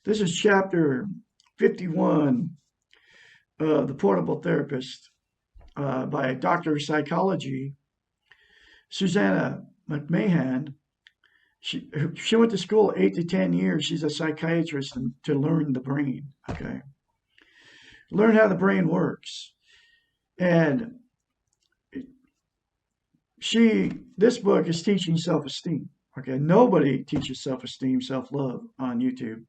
This is chapter 51 of The Portable Therapist by Doctor of Psychology, Susanna McMahon. She went to school 8 to 10 years. She's a psychiatrist to learn the brain, okay? Learn how the brain works. And this book is teaching self-esteem, okay? Nobody teaches self-esteem, self-love on YouTube.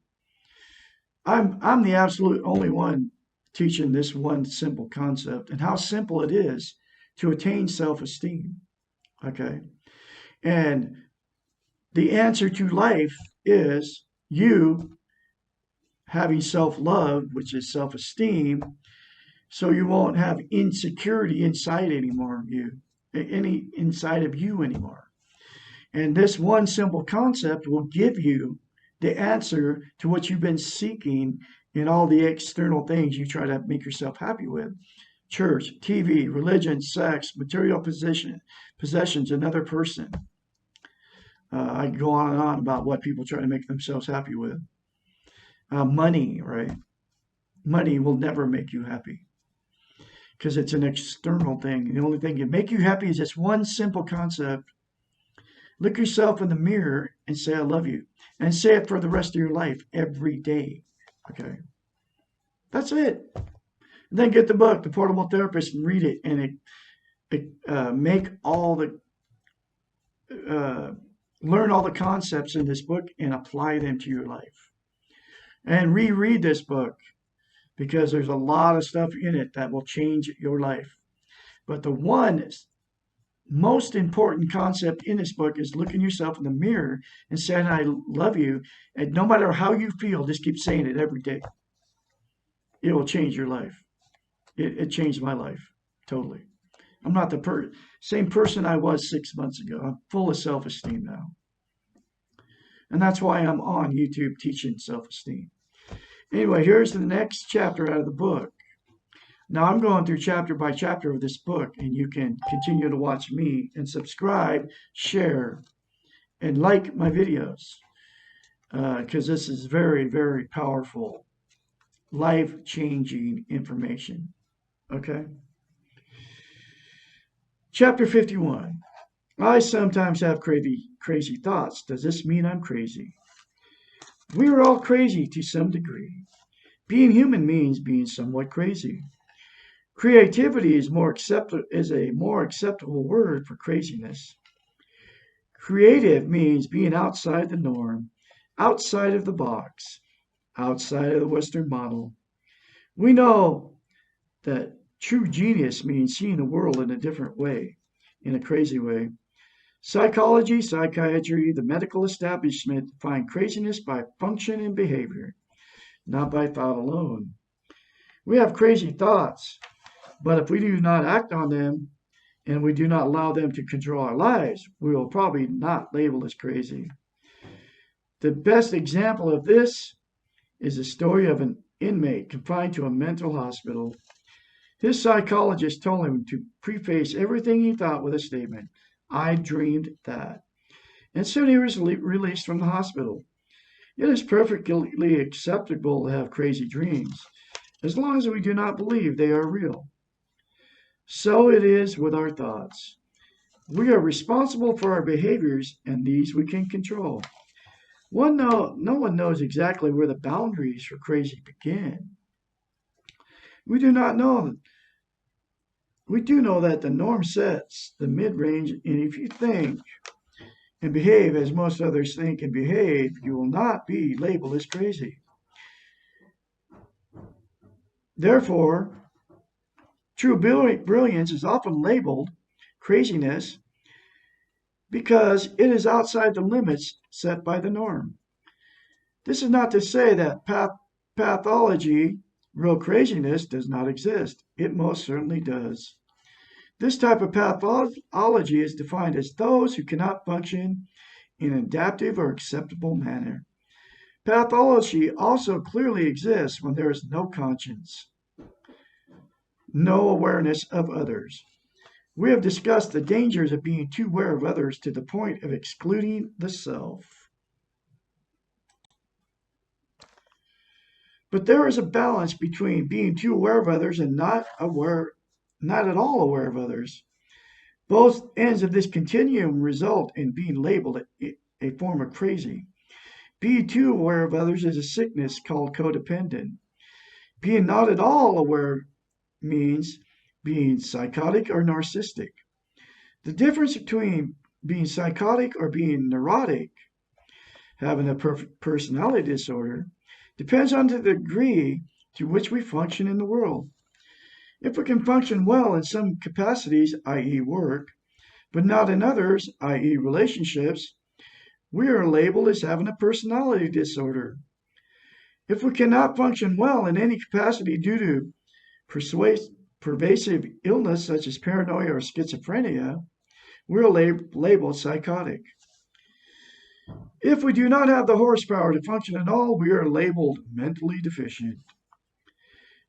I'm the absolute only one teaching this one simple concept and how simple it is to attain self-esteem, okay? And the answer to life is you having self-love, which is self-esteem, so you won't have insecurity inside inside of you anymore. And this one simple concept will give you the answer to what you've been seeking in all the external things you try to make yourself happy with. Church, TV, religion, sex, material possessions, another person. I can go on and on about what people try to make themselves happy with. Money, right? Money will never make you happy because it's an external thing. The only thing that can make you happy is this one simple concept. Look yourself in the mirror and say, I love you. And say it for the rest of your life every day. Okay. That's it. And then get the book, The Portable Therapist, and read it. And make all the, learn all the concepts in this book and apply them to your life. And reread this book because there's a lot of stuff in it that will change your life. But the one most important concept in this book is looking yourself in the mirror and saying, I love you. And no matter how you feel, just keep saying it every day. It will change your life. It changed my life totally. I'm not the same person I was 6 months ago. I'm full of self-esteem now. And that's why I'm on YouTube teaching self-esteem. Anyway, here's the next chapter out of the book. Now I'm going through chapter by chapter of this book, and you can continue to watch me and subscribe, share, and like my videos because this is very, very powerful, life-changing information. Okay? Chapter 51. I sometimes have crazy thoughts. Does this mean I'm crazy? We are all crazy to some degree. Being human means being somewhat crazy. Creativity is a more acceptable word for craziness. Creative means being outside the norm, outside of the box, outside of the Western model. We know that true genius means seeing the world in a different way, in a crazy way. Psychology, psychiatry, the medical establishment define craziness by function and behavior, not by thought alone. We have crazy thoughts, but if we do not act on them and we do not allow them to control our lives, we will probably not label as crazy. The best example of this is the story of an inmate confined to a mental hospital. His psychologist told him to preface everything he thought with a statement, I dreamed that. And soon he was released from the hospital. It is perfectly acceptable to have crazy dreams, as long as we do not believe they are real. So it is with our thoughts. We are responsible for our behaviors, and these we can control. No one knows exactly where the boundaries for crazy begin. We do not know. We do know that the norm sets the mid-range, and if you think and behave as most others think and behave, you will not be labeled as crazy. Therefore, true brilliance is often labeled craziness because it is outside the limits set by the norm. This is not to say that pathology, real craziness, does not exist. It most certainly does. This type of pathology is defined as those who cannot function in an adaptive or acceptable manner. Pathology also clearly exists when there is no conscience, no awareness of others. We have discussed the dangers of being too aware of others to the point of excluding the self. But there is a balance between being too aware of others and not at all aware of others. Both ends of this continuum result in being labeled a form of crazy. Being too aware of others is a sickness called codependent. Being not at all aware means being psychotic or narcissistic. The difference between being psychotic or being neurotic, having a personality disorder, depends on the degree to which we function in the world. If we can function well in some capacities, i.e., work, but not in others, i.e., relationships, we are labeled as having a personality disorder. If we cannot function well in any capacity due to pervasive illness such as paranoia or schizophrenia, we're labeled psychotic. If we do not have the horsepower to function at all, we are labeled mentally deficient.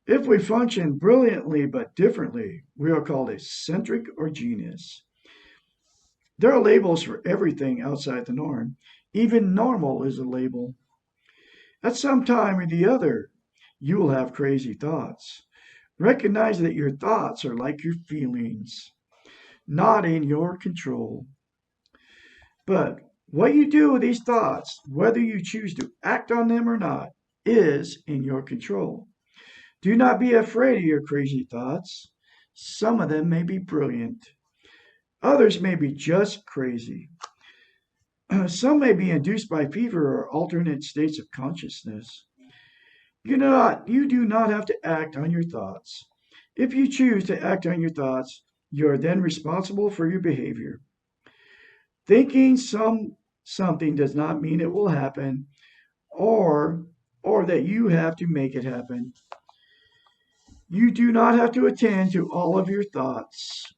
If we function brilliantly but differently, we are called eccentric or genius. There are labels for everything outside the norm. Even normal is a label. At some time or the other, you will have crazy thoughts. Recognize that your thoughts are like your feelings, not in your control. But what you do with these thoughts, whether you choose to act on them or not, is in your control. Do not be afraid of your crazy thoughts. Some of them may be brilliant. Others may be just crazy. Some may be induced by fever or alternate states of consciousness. You do not have to act on your thoughts. If you choose to act on your thoughts, you are then responsible for your behavior. Thinking something does not mean it will happen or that you have to make it happen. You do not have to attend to all of your thoughts.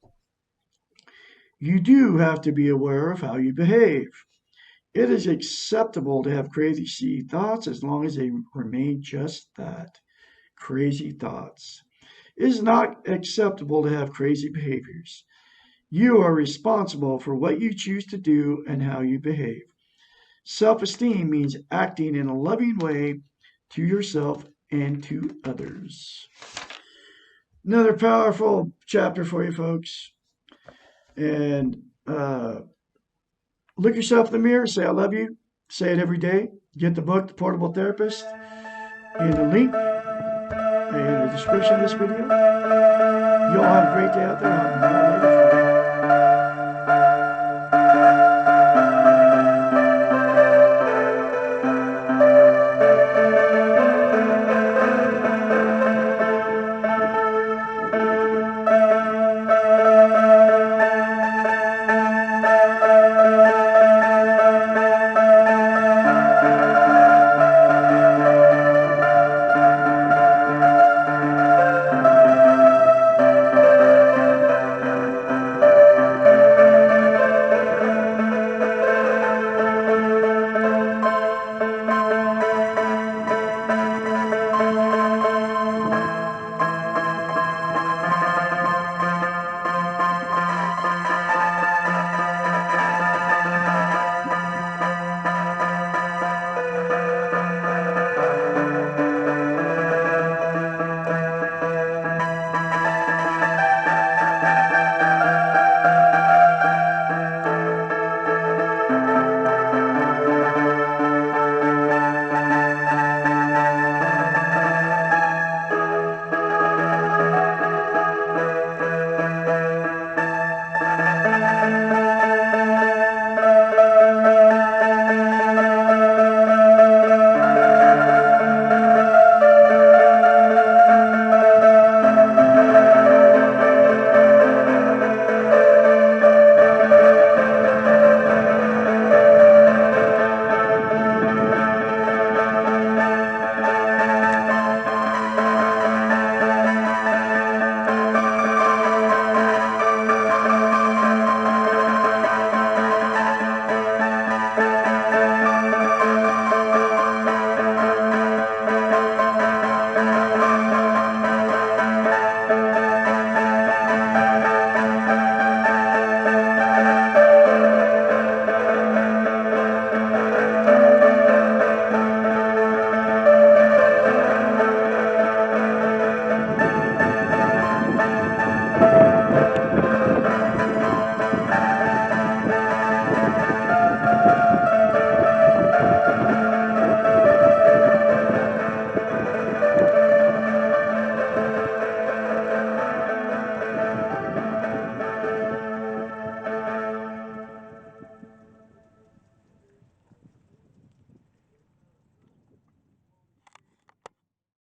You do have to be aware of how you behave. It is acceptable to have crazy thoughts as long as they remain just that, crazy thoughts. It is not acceptable to have crazy behaviors. You are responsible for what you choose to do and how you behave. Self esteem means acting in a loving way to yourself and to others. Another powerful chapter for you folks. And look yourself in the mirror, say, I love you. Say it every day. Get the book, The Portable Therapist, in the link in the description of this video. You all have a great day out there. I'll